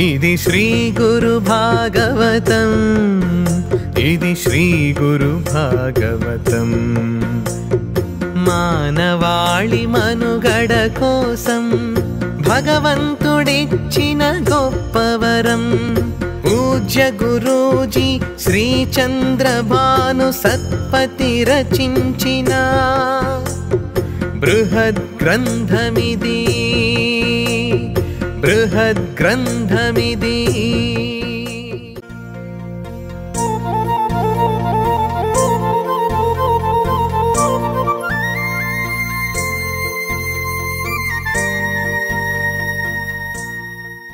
ఇది శ్రీ గురు భాగవతం, ఇది శ్రీ గురు భాగవతం. మానవాళి మనుగడ కోసం భగవంతుడిచ్చిన గొప్పవరం. పూజ్య గురూజీ శ్రీ చంద్రభాను సత్పతి రచించిన బృహద్ గ్రంథమిది, బృహద్ గ్రంథమిది.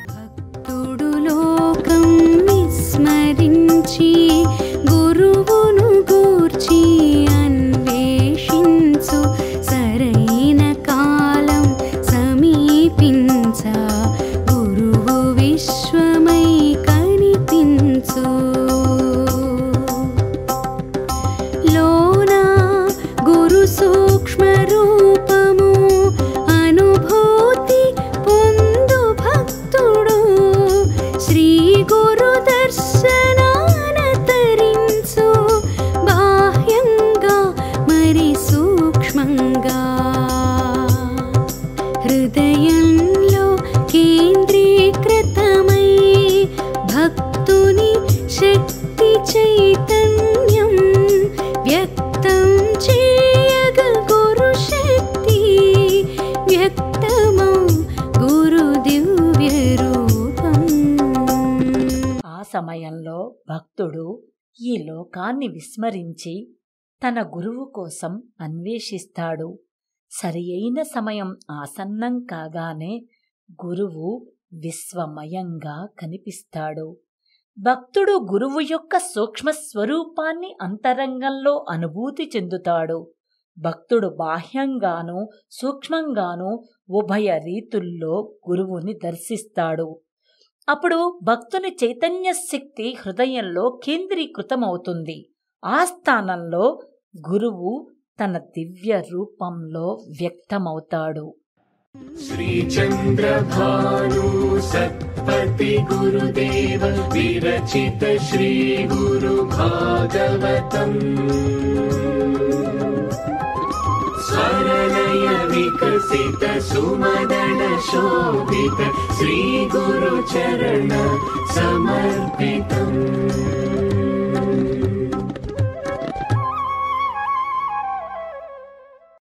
భక్తుడు లోకం విస్మరించి గురువును గూర్చి అన్వేషించు, సరైన కాలం సమీపించ గురువు విశ్వమై కనిపించు. లోనా గురు సూక్ష్మ రూపము అనుభూతి పొందు భక్తుడు, శ్రీ గురు దర్శనాన తరించు బాహ్యంగా మరి సూక్ష్మంగా. హృదయంలో కేంద్రీకృతమై భక్తుని శక్తి చైతన్యం వ్యక్తం చేయగ గురు శక్తి, వ్యక్తమౌ గురు దివ్య రూపం. ఆ సమయంలో భక్తుడు ఈ లోకాన్ని విస్మరించి తన గురువు కోసం అన్వేషిస్తాడు. సరి అయిన సమయం ఆసన్నం కాగానే గురువు విశ్వమయంగా కనిపిస్తాడు. భక్తుడు గురువు యొక్క సూక్ష్మ స్వరూపాన్ని అంతరంగంలో అనుభూతి చెందుతాడు. భక్తుడు బాహ్యంగానూ సూక్ష్మంగానూ ఉభయ రీతుల్లో గురువుని దర్శిస్తాడు. అప్పుడు భక్తుని చైతన్య శక్తి హృదయంలో కేంద్రీకృతమవుతుంది. ఆ స్థానంలో గురువు తన దివ్య రూపంలో వ్యక్తమవుతాడు. శ్రీ చంద్రభాను సత్పతి గురుదేవ విరచిత శ్రీ గురు భాగవతం. స్వరలయ వికసిత సుమదన శోభిత శ్రీ గురు చరణ సమర్పితం.